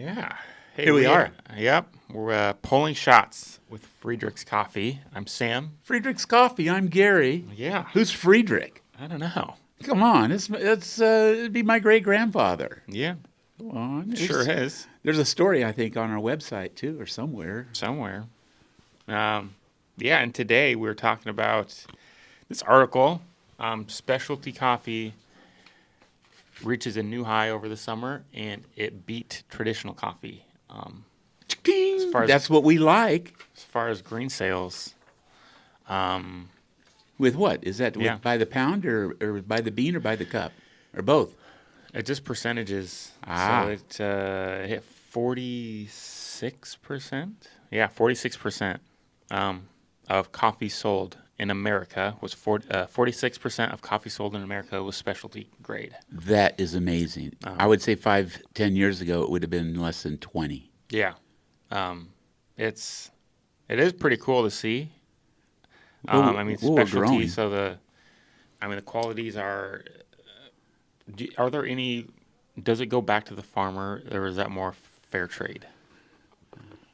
Yeah. Hey, Here we are. Yep. We're pulling shots with Friedrichs Coffee. I'm Sam. Friedrichs Coffee. I'm Gary. Yeah. Who's Friedrich? I don't know. Come on, it'd be my great grandfather. Yeah. Come on, Sure is. There's a story I think on our website too, or somewhere. Somewhere. Yeah, and today we're talking about this article. Specialty coffee reaches a new high over the summer, and it beat traditional coffee. That's what we like. As far as green sales. With what? Is that Yeah. by the pound or by the bean or by the cup? Or both? Just percentages. Ah. So it hit 46%. Yeah, 46% of coffee sold in America was 46% of coffee sold in America was specialty grade. That is amazing. I would say 5-10 years ago it would have been less than 20. Yeah, it is pretty cool to see. Well, I mean, we're specialty. growing. So the qualities are. Are there any? Does it go back to the farmer, or is that more fair trade?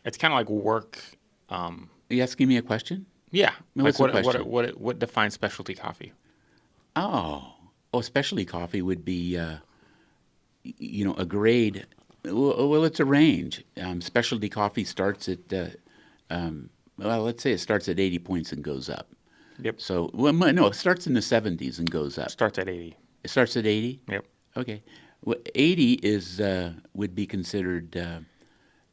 It's kind of like work. Are you asking me a question? Yeah. What's Like the question? what defines specialty coffee? Oh, specialty coffee would be, a grade. Well, it's a range. Specialty coffee starts at, let's say it starts at 80 points and goes up. Yep. So, no, it starts in the 70s and goes up. Starts at 80. It starts at 80? Yep. Okay. Well, 80 would be considered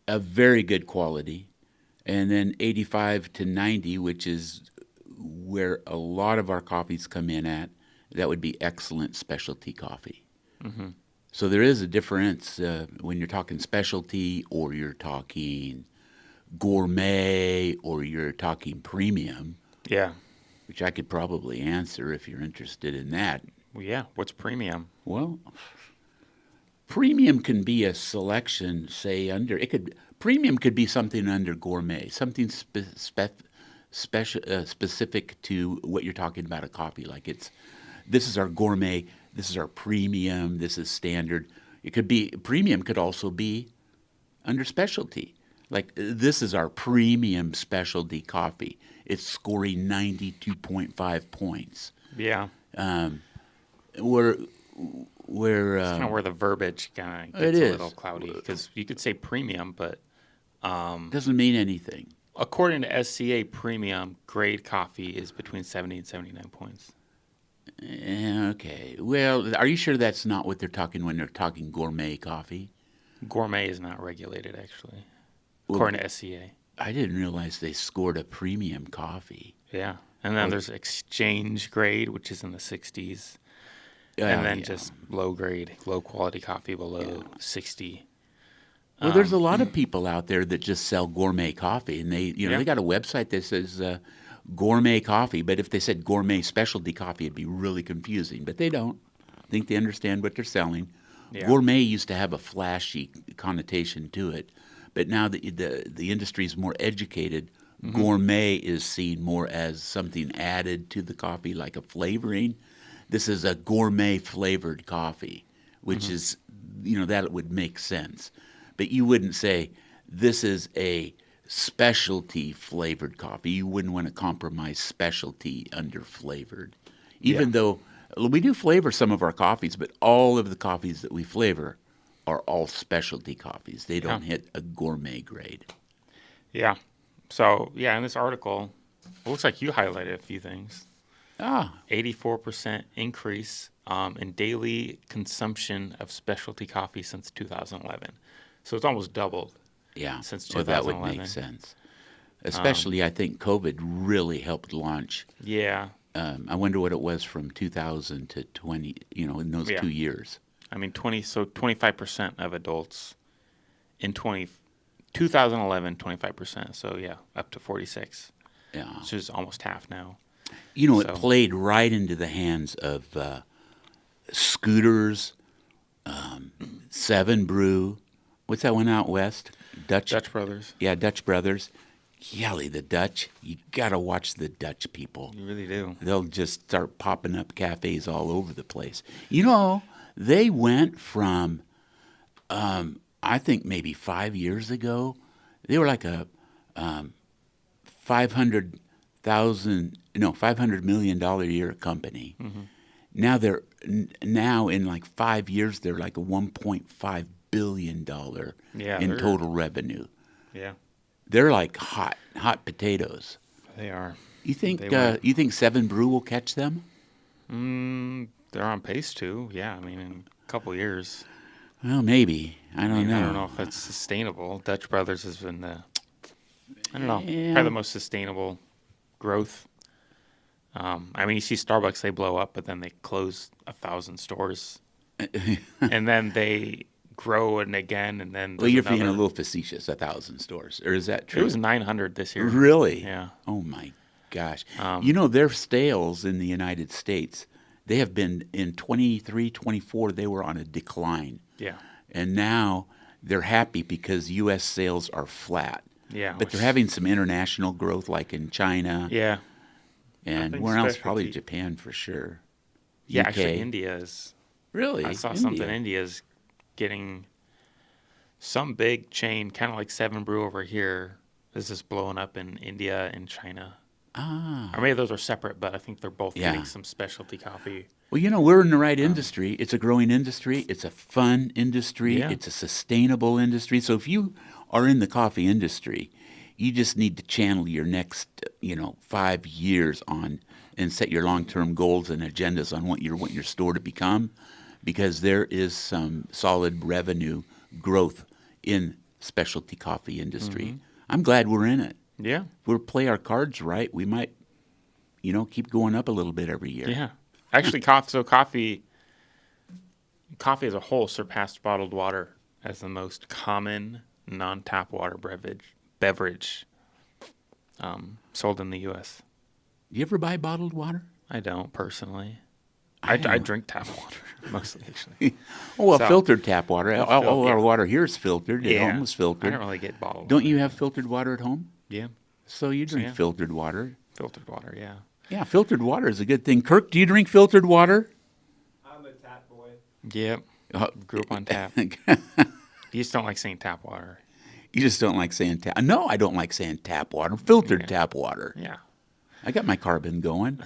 a very good quality. And then 85 to 90, which is where a lot of our coffees come in at, that would be excellent specialty coffee. Mm-hmm. So there is a difference when you're talking specialty or you're talking gourmet or you're talking premium, Yeah. which I could probably answer if you're interested in that. Well, yeah. What's premium? Well, premium can be a selection, say premium could be something under gourmet, something specific to what you're talking about a coffee. Like this is our gourmet, this is our premium, this is standard. Premium could also be under specialty. Like this is our premium specialty coffee. It's scoring 92.5 points. Yeah. We're It's kind of where the verbiage kind of gets It a is. little cloudy because you could say premium, but doesn't mean anything. according to SCA, premium grade coffee is between 70 and 79 points. Okay. Well, are you sure that's not what they're talking when they're talking gourmet coffee? Gourmet is not regulated, actually, Well, according to SCA. I didn't realize they scored a premium coffee. Yeah. And then there's exchange grade, which is in the 60s. And then just low grade, low quality coffee below 60. Well, there's a lot of people out there that just sell gourmet coffee, and they got a website that says gourmet coffee. But if they said gourmet specialty coffee, it'd be really confusing. But they don't. I think they understand what they're selling. Yeah. Gourmet used to have a flashy connotation to it, but now the industry is more educated. Gourmet is seen more as something added to the coffee, like a flavoring. This is a gourmet flavored coffee, which is, that would make sense. But you wouldn't say this is a specialty flavored coffee. You wouldn't want to compromise specialty under flavored. Even though we do flavor some of our coffees, but all of the coffees that we flavor are all specialty coffees. They don't hit a gourmet grade. Yeah. So, in this article, it looks like you highlighted a few things. 84% increase in daily consumption of specialty coffee since 2011. So it's almost doubled. Yeah, Since well, that would 2011. make sense. Especially, I think COVID really helped launch. Yeah. I wonder what it was from 2000 to 20, in those 2 years. I mean, 25% of adults in 2011, 25%. So, up to 46. Yeah. Which is almost half now. It played right into the hands of scooters, Brew. What's that one out west? Dutch Brothers. Yeah, Dutch Brothers. Yelly, the Dutch. You got to watch the Dutch people. You really do. They'll just start popping up cafes all over the place. They went from, I I think maybe 5 years ago, they were like a 500 million dollar a year company. Mm-hmm. Now in like 5 years they're like a 1.5 billion dollar Yeah, in total revenue. Yeah, They're like hot potatoes. they are. You think They were. you think Seven Brew will catch them? They're on pace to. Yeah, I mean, in a couple years. Well, maybe. I don't know. I don't know if it's sustainable. Dutch Brothers has been I don't know, Yeah. probably the most sustainable growth. I mean, you see Starbucks, they blow up, but then they close 1,000 stores, and then they grow and again, and then Well, you're being a little facetious. 1,000 stores, or is that true? It was 900 this year. Really? Yeah. Oh my gosh. Um, Their sales in the United States, they have been in 23, 24, they were on a decline. Yeah. And now they're happy because U.S. sales are flat. Yeah. But they're having some international growth, like in China. Yeah. And where else? Probably Japan for sure. Yeah, UK. actually, India is. Really? I saw India. something. India's getting some big chain, kind of like Seven Brew over here, is just blowing up in India and China. Ah. Or maybe those are separate, but I think they're both Yeah. getting some specialty coffee. Well, we're in the right industry. It's a growing industry. It's a fun industry. Yeah. It's a sustainable industry. So if you are in the coffee industry, you just need to channel your next, 5 years on and set your long-term goals and agendas on what you want your store to become, because there is some solid revenue growth in specialty coffee industry. Mm-hmm. I'm glad we're in it. Yeah. If we play our cards right, we might, keep going up a little bit every year. Yeah. Actually, coffee as a whole surpassed bottled water as the most common non-tap water beverage sold in the U.S. Do you ever buy bottled water? I don't personally. I I don't. drink tap water mostly, actually. Oh, well, So- filtered tap water. All yeah. our water here is filtered. At home is I filtered. don't really get bottled Don't water. you have filtered water at home? Yeah. So you drink Yeah. filtered water. Filtered water, yeah. Yeah, filtered water is a good thing. Kirk, do you drink filtered water? I'm a tap boy. Yep. Oh, Grew up on tap. you You just don't like saying tap water. just don't like saying tap. No, I don't like saying tap water. Filtered Yeah. tap water. Yeah. I got my carbon going.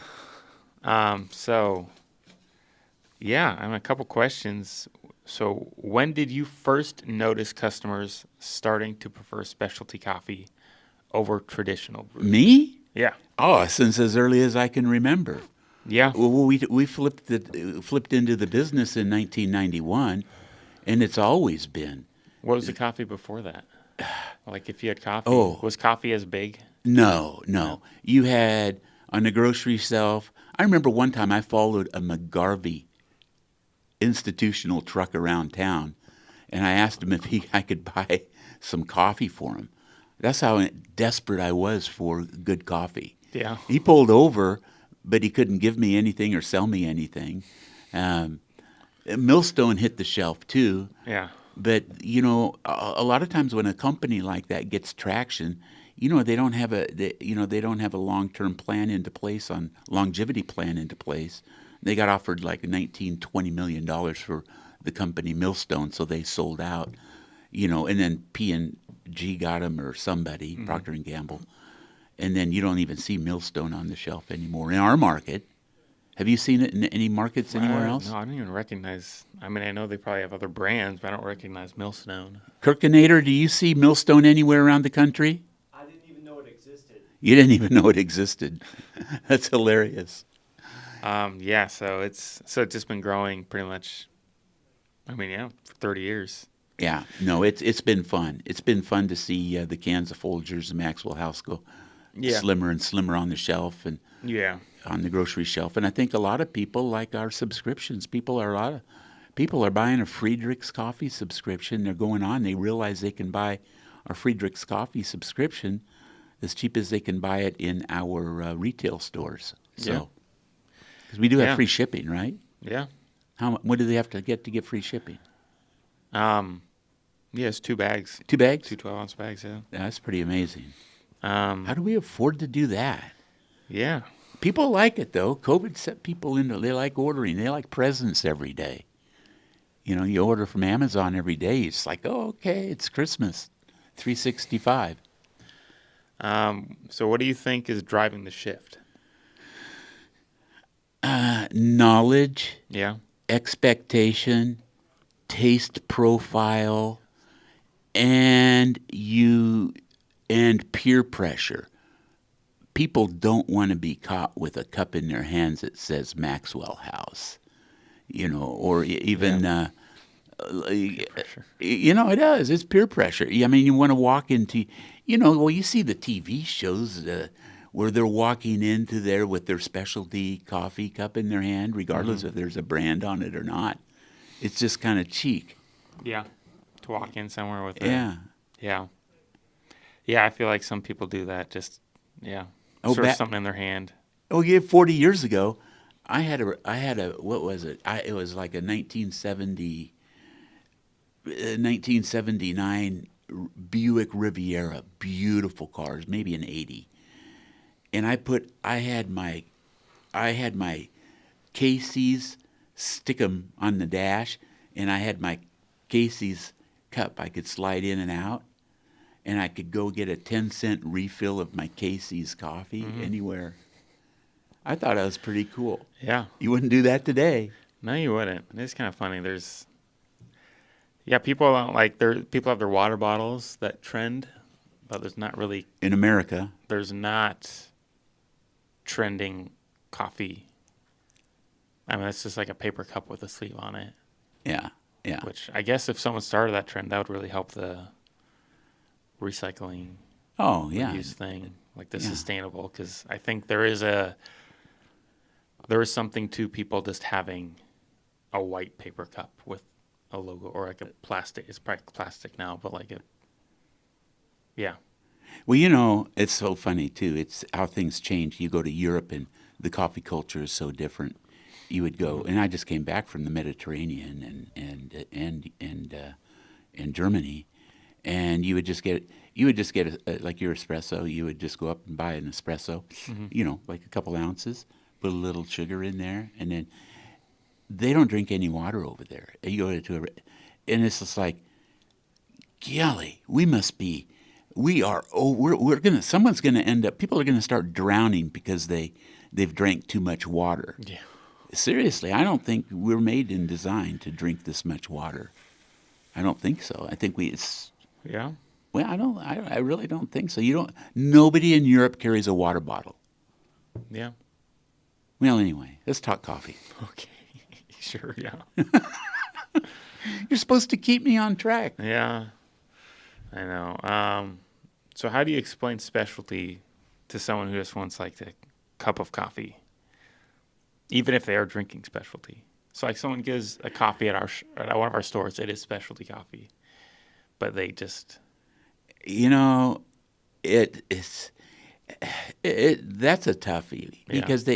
So, yeah, I have a couple questions. So, when did you first notice customers starting to prefer specialty coffee over traditional brew? Me? Yeah. Oh, since as early as I can remember. Yeah. Well, we flipped into the business in 1991, and it's always been. What was the coffee before that? Like, if you had coffee, Oh. was coffee as big? No. You had on the grocery shelf. I remember one time I followed a McGarvey institutional truck around town, and I asked him if I could buy some coffee for him. That's how desperate I was for good coffee. Yeah. He pulled over, but he couldn't give me anything or sell me anything. Millstone hit the shelf too. Yeah. But a lot of times when a company like that gets traction, they don't have a long-term plan into place, on longevity plan into place. They got offered like $19-20 million for the company Millstone, so they sold out. And then P&G got them, or somebody, Procter and Gamble, and then you don't even see Millstone on the shelf anymore in our market. Have you seen it in any markets anywhere else? No, I don't even recognize. I mean, I know they probably have other brands, but I don't recognize Millstone. Kirkinator, do you see Millstone anywhere around the country? I didn't even know it existed. You didn't even know it existed. That's hilarious. Yeah, so it's just been growing pretty much. I mean, yeah, for 30 years. Yeah, no, it's been fun. It's been fun to see the cans of Folgers and Maxwell House go slimmer and slimmer on the shelf and Yeah. on the grocery shelf. And I think a lot of people like our subscriptions. People are buying a Friedrichs Coffee subscription. They're going on. They realize they can buy our Friedrichs Coffee subscription as cheap as they can buy it in our retail stores. So, because we do have free shipping, right? Yeah. What do they have to get free shipping? Yeah, it's 2 bags. 2 bags? 2 12-ounce bags, yeah. That's pretty amazing. How How do we afford to do that? Yeah. People like it, though. COVID set people into, they like ordering. They like presents every day. You order from Amazon every day. It's like, oh, okay, it's Christmas, 365. So what do you think is driving the shift? Knowledge, Yeah. expectation, taste profile, and peer pressure. People don't want to be caught with a cup in their hands that says Maxwell House, or even, it does. It's peer pressure. I mean, you want to walk into, you see the TV shows where they're walking into there with their specialty coffee cup in their hand, regardless if there's a brand on it or not. It's just kind of cheek. Yeah. To walk in somewhere with Yeah. Yeah. Yeah, I feel like some people do that. Just, sort of something in their hand. Oh, yeah, 40 years ago, I had a what was it? It was like a 1979 Buick Riviera, beautiful cars, maybe an 80. And I had my Casey's stick 'em on the dash, and I had my Casey's cup I could slide in and out, and I could go get a 10-cent refill of my Casey's coffee anywhere. I thought that was pretty cool. Yeah. You wouldn't do that today. No, you wouldn't. It's kind of funny. People people have their water bottles that trend, but there's not really In America. There's not trending coffee. I mean, it's just like a paper cup with a sleeve on it. Yeah, yeah. Which I guess if someone started that trend, that would really help the recycling use thing, like the sustainable. Because I think there is something to people just having a white paper cup with a logo or like a plastic. It's probably plastic now, but yeah. Well, it's so funny too. It's how things change. You go to Europe and the coffee culture is so different. You would go, and I just came back from the Mediterranean and Germany, and you would just get like your espresso. You would just go up and buy an espresso, like a couple ounces, put a little sugar in there, and then they don't drink any water over there. You go and it's just like, golly, someone's gonna end up. People are gonna start drowning because they've drank too much water. Yeah. Seriously, I don't think we're made and designed to drink this much water. I don't think so. I think Yeah. Well, I really don't think so. Nobody in Europe carries a water bottle. Yeah. Well, anyway, let's talk coffee. Okay. Sure. Yeah. You're supposed to keep me on track. Yeah. I know. So how do you explain specialty to someone who just wants like a cup of coffee, even if they are drinking specialty? So like someone gives a coffee at one of our stores, it is specialty coffee, but they just, that's a toughie because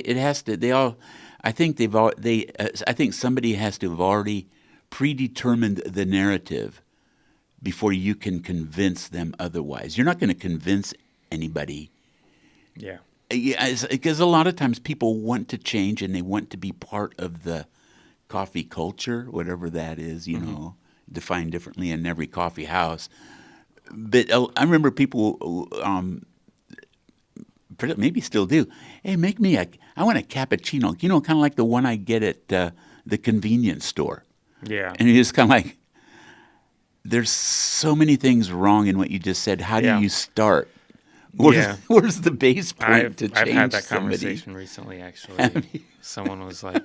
I think somebody has to have already predetermined the narrative before you can convince them otherwise. You're not going to convince anybody. Yeah. Because a lot of times people want to change and they want to be part of the coffee culture, whatever that is, defined differently in every coffee house. But I remember people, maybe still do, hey, I want a cappuccino, kind of like the one I get at the convenience store. Yeah. And you're just kind of like, there's so many things wrong in what you just said. How do you start? Where's the base point to change I've had that somebody? conversation recently, actually. Someone was like...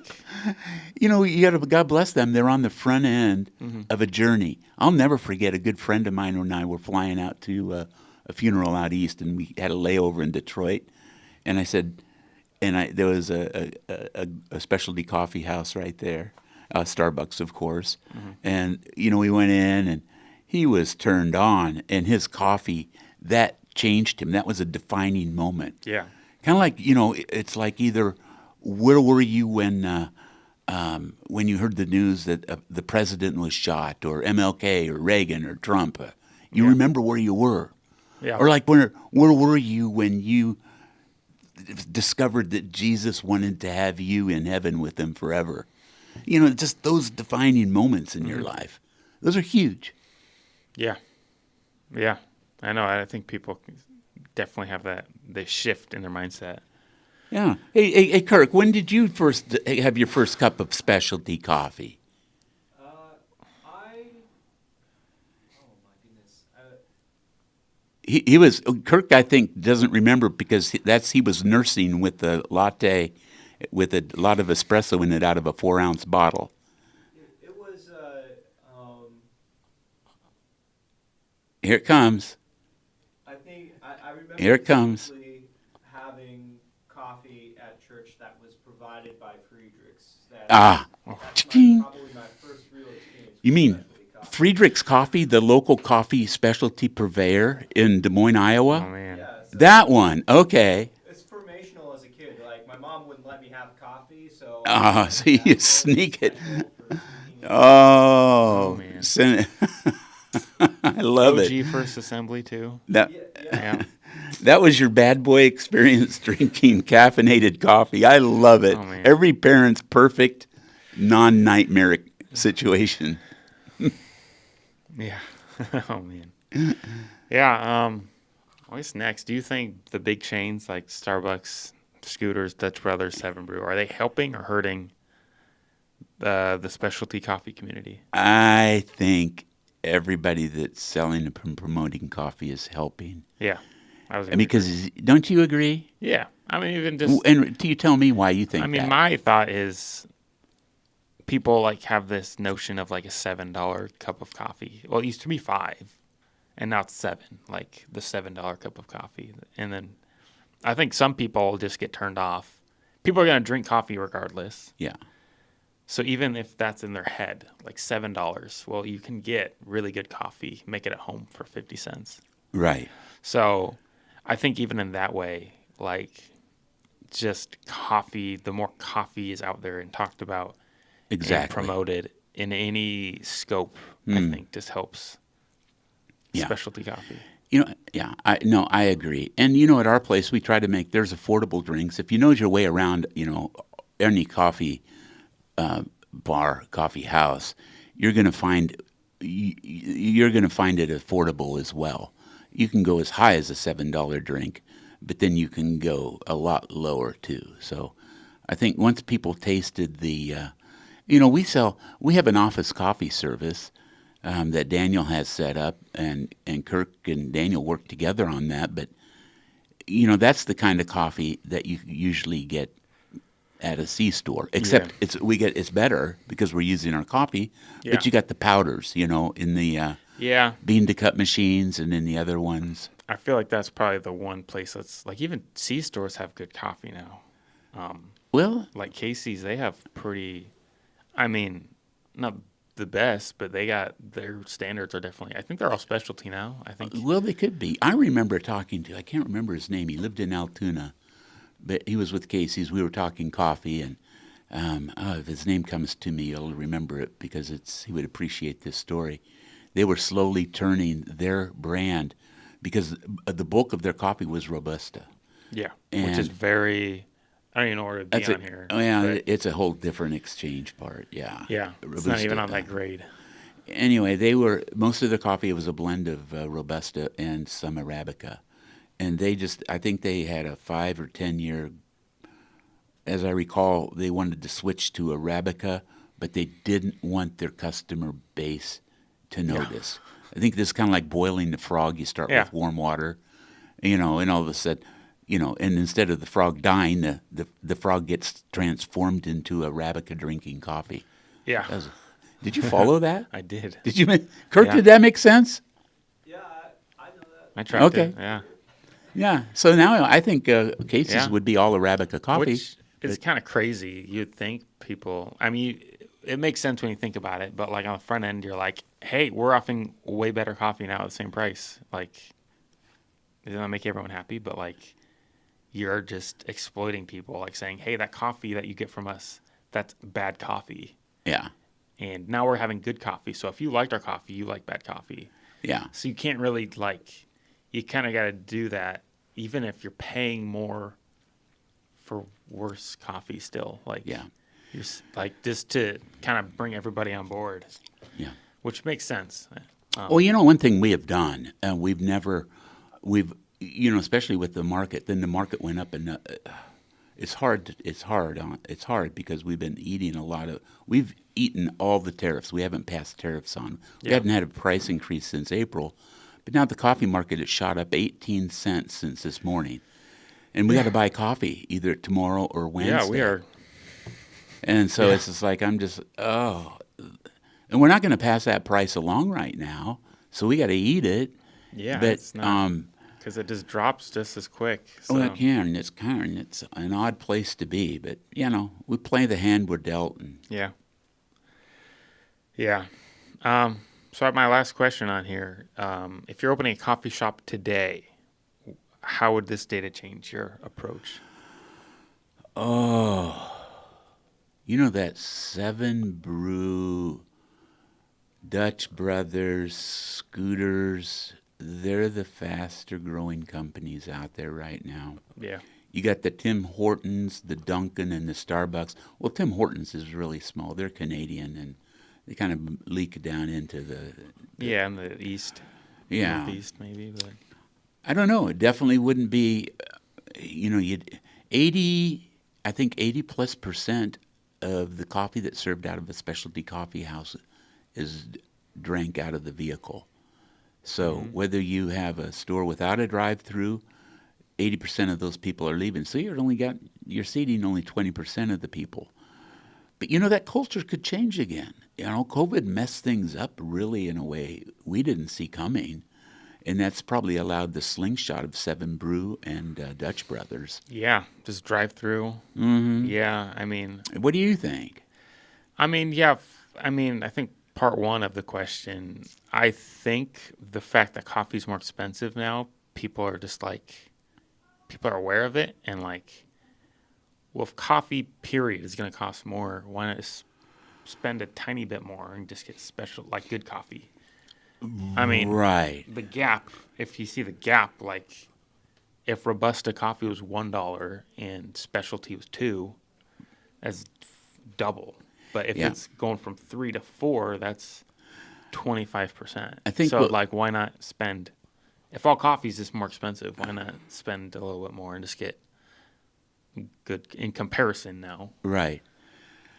God bless them. They're on the front end of a journey. I'll never forget a good friend of mine and I were flying out to a funeral out east, and we had a layover in Detroit. And I said, there was a specialty coffee house right there, Starbucks, of course. And, we went in, and he was turned on, and his coffee, that changed him. That was a defining moment. Yeah. Kind of like, it's like either where were you when you heard the news that the president was shot, or MLK or Reagan or Trump? You remember where you were. Yeah. Or like where were you when you discovered that Jesus wanted to have you in heaven with him forever? just those defining moments in your life. Those are huge. Yeah. Yeah. I know. I think people definitely have they shift in their mindset. Yeah. Hey, Kirk, when did you first have your first cup of specialty coffee? Oh my goodness. He was Kirk. I think doesn't remember because he was nursing with a latte, with a lot of espresso in it out of a 4-ounce bottle. It was, Here it comes. I think, I remember Here it comes. distinctly having coffee at church that was provided by Friedrichs. Ah. That's Ching. probably my first real experience You with mean specialty coffee. Friedrichs Coffee, the local coffee specialty purveyor in Des Moines, Iowa? Oh, man. Yeah, so That one. Okay. it's formational as a kid. Like, my mom wouldn't let me have coffee, so So you sneak it. For sneaking it. Oh, man. I love OG it. First Assembly, too. That, Yeah. that was your bad boy experience drinking caffeinated coffee. I love it. Oh, man. Every parent's perfect non-nightmare situation. Yeah. Oh, man. Yeah. What's next? Do you think the big chains like Starbucks, Scooters, Dutch Brothers, Seven Brew, are they helping or hurting the specialty coffee community? I think everybody that's selling and promoting coffee is helping. Yeah. Because don't you agree? Yeah. I mean, even just. And do you tell me why you think I mean, that? my thought is people like have this notion of like a $7 cup of coffee. Well, it used to be $5, and now it's $7. Like the $7 cup of coffee, and then I think some people just get turned off. People are gonna drink coffee regardless. Yeah. So even if that's in their head, like $7, well, you can get really good coffee, make it at home for 50 cents. Right. So I think even in that way, like just coffee, the more coffee is out there and talked about and promoted in any scope, I think just helps specialty coffee. I agree. And at our place we try to make there's affordable drinks. If you know your way around, any coffee bar, coffee house, you're going to find it affordable as well. You can go as high as a $7 drink, but then you can go a lot lower too. So I think once people tasted the we have an office coffee service that Daniel has set up, and Kirk and Daniel work together on that. But that's the kind of coffee that you usually get at a C-store. Except it's better because we're using our coffee. Yeah. But you got the powders, in the bean to cup machines and in the other ones. I feel like that's probably the one place that's like even C-stores have good coffee now. Well, like Casey's, they have pretty. I mean, not the best, but they got their standards are definitely. I think they're all specialty now. I think. Well, they could be. I remember talking to. I can't remember his name. He lived in Altoona, but he was with Casey's. We were talking coffee, and if his name comes to me, you'll remember it because he would appreciate this story. They were slowly turning their brand because the bulk of their coffee was robusta. Yeah, which is very. I don't even know where to be on here. Oh yeah, it's a whole different exchange part. Yeah. Yeah, it's not even on that grade. Anyway, most of their coffee was a blend of robusta and some arabica, and I think they had a 5 or 10 year. As I recall, they wanted to switch to arabica, but they didn't want their customer base to notice. I think this is kind of like boiling the frog. You start with warm water, and all of a sudden. And instead of the frog dying, the frog gets transformed into arabica drinking coffee. Yeah. Did you follow that? I did. Did you, Kirk? Did that make sense? Yeah, I know that. I tried to. Yeah. Yeah. So now I think Casey's would be all arabica coffee. Which is kind of crazy. You'd think people. I mean, it makes sense when you think about it. But like on the front end, you're like, hey, we're offering way better coffee now at the same price. Like, doesn't that make everyone happy? But like. You're just exploiting people, like saying, hey, that coffee that you get from us, that's bad coffee. Yeah. And now we're having good coffee. So if you liked our coffee, you like bad coffee. Yeah. So you can't really, you kind of got to do that, even if you're paying more for worse coffee still. Yeah. Like just to kind of bring everybody on board. Yeah. Which makes sense. Well, one thing we have done, especially with the market, then the market went up and it's hard because we've been we've eaten all the tariffs. We haven't passed tariffs on. We haven't had a price increase since April, but now the coffee market has shot up 18 cents since this morning. And we got to buy coffee either tomorrow or Wednesday. Yeah, we are. And so it's just like, and we're not going to pass that price along right now. So we got to eat it. Yeah, but it's not, because it just drops just as quick. So. Well, it can. It's an odd place to be, but we play the hand we're dealt. Yeah. So my last question on here: if you're opening a coffee shop today, how would this data change your approach? Oh, that 7 Brew, Dutch Brothers, Scooters, they're the faster growing companies out there right now. Yeah. You got the Tim Hortons, the Dunkin', and the Starbucks. Well, Tim Hortons is really small. They're Canadian, and they kind of leak down into the in the east. Yeah. Northeast, maybe. But I don't know. It definitely wouldn't be, I think 80+% of the coffee that's served out of a specialty coffee house is drank out of the vehicle. So whether you have a store without a drive-thru, 80% of those people are leaving. So you're seating only 20% of the people. But that culture could change again. COVID messed things up really in a way we didn't see coming. And that's probably allowed the slingshot of 7 Brew and Dutch Brothers. Yeah, just drive-through. Mm-hmm. Yeah, I mean. What do you think? I mean, yeah. I think part one of the question, I think the fact that coffee's more expensive now, people are aware of it. And well, if coffee, period, is going to cost more, why not spend a tiny bit more and just get special, good coffee? I mean, right. The gap, if you see the gap, if Robusta coffee was $1 and specialty was $2, that's double. But if it's going from 3 to 4, that's 25%. I think so. Why not spend? If all coffee is just more expensive, why not spend a little bit more and just get good in comparison now? Right.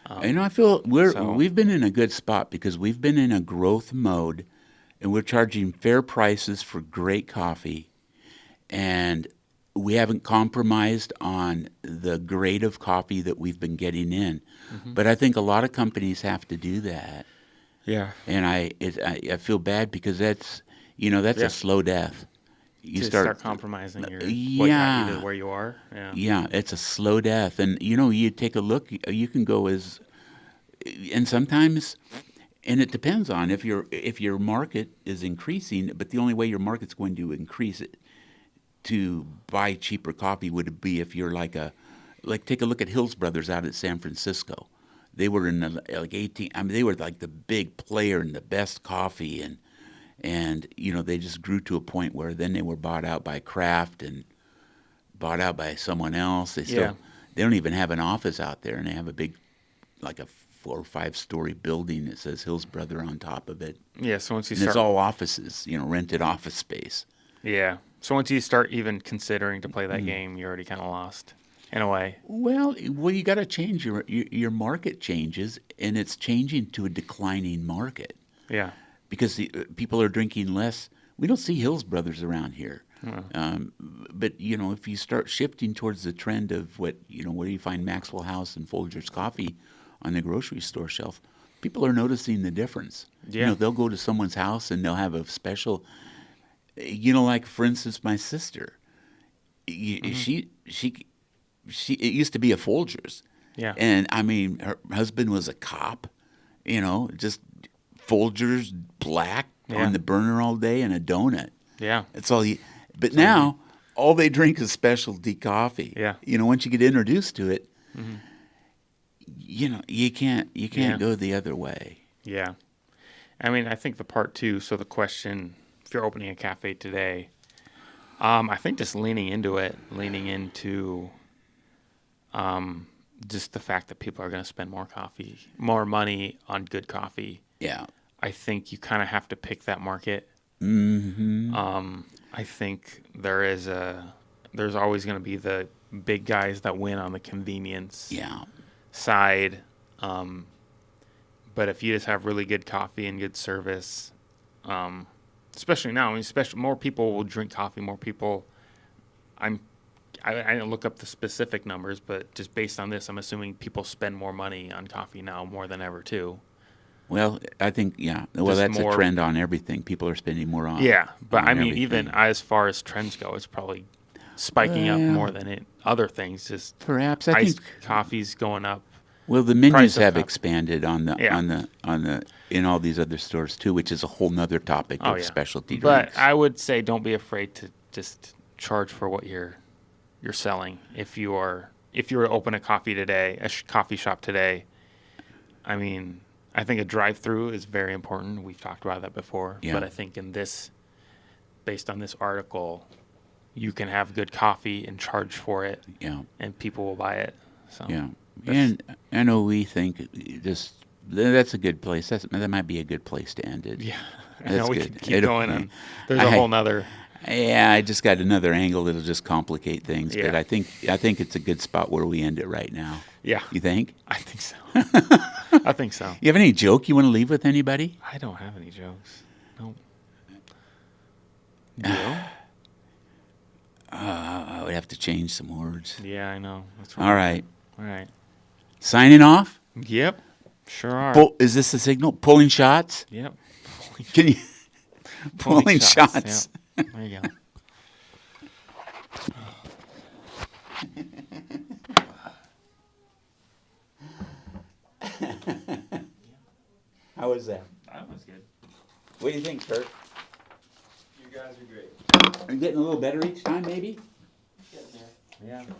I feel we've been in a good spot because we've been in a growth mode. And we're charging fair prices for great coffee, and we haven't compromised on the grade of coffee that we've been getting in. Mm-hmm. But I think a lot of companies have to do that. Yeah. And I feel bad because that's a slow death. You start compromising either where you are. Yeah. Yeah, it's a slow death, and you take a look. You can go and sometimes. And it depends on if your market is increasing, but the only way your market's going to increase it to buy cheaper coffee would be if you're take a look at Hills Brothers out at San Francisco. They were in they were the big player in the best coffee, and they just grew to a point where then they were bought out by Kraft and bought out by someone else. They don't even have an office out there, and they have a big a 4 or 5 story building that says Hills Brother on top of it. Yeah, so once it's all offices, rented office space. Yeah, so once you start even considering to play that game, you're already kind of lost in a way. Well, you got to change your market changes, and it's changing to a declining market. Yeah, because people are drinking less. We don't see Hills Brothers around here. But if you start shifting towards the trend of where do you find Maxwell House and Folgers coffee on the grocery store shelf, people are noticing the difference. Yeah. They'll go to someone's house and they'll have a special, for instance, my sister, she it used to be a Folgers. Yeah. And I mean, her husband was a cop, just Folgers black on the burner all day and a donut. Yeah. That's all but now all they drink is specialty coffee. Yeah. Once you get introduced to it, you can't go the other way. Yeah. I mean, I think the part two, so the question, if you're opening a cafe today, I think just leaning into just the fact that people are going to spend more money on good coffee. Yeah. I think you kind of have to pick that market. Mm-hmm. I think there's always going to be the big guys that win on the convenience side. But if you just have really good coffee and good service, especially now, especially more people will drink coffee. More people, I didn't look up the specific numbers, but just based on this, I'm assuming people spend more money on coffee now more than ever too. Well, I think, yeah. Well, Just that's more, a trend on everything. People are spending more on. yeah, but on I mean, everything. even as far as trends go, it's probably spiking up more than other things. Just perhaps I iced think coffee's going up. well, the menus of have coffee. expanded on the in all these other stores too, which is a whole nother topic Oh, of yeah. specialty But drinks. I would say don't be afraid to just charge for what you're selling. If you were to open a coffee shop today, I mean, I think a drive-thru is very important. We've talked about that before. Yeah. But I think based on this article, you can have good coffee and charge for it, Yeah. and people will buy it. So Yeah. And I know we think that's a good place. That might be a good place to end it. yeah, I That's know we good. could keep going on. There's a I- whole nother. Yeah, I just got another angle that'll just complicate things. Yeah. But I think it's a good spot where we end it right now. Yeah, You think? I think so. I think so. You have any joke you want to leave with anybody? I don't have any jokes. No. Do you? I would have to change some words. Yeah, I know. That's All right. All right. Signing off? Yep. Sure are. Is this the signal? Pulling shots? Yep. Can you? Pulling shots. Yep. There you go. How was that? That was good. What do you think, Kurt? You guys are great. Are you getting a little better each time, maybe? Getting there. Yeah.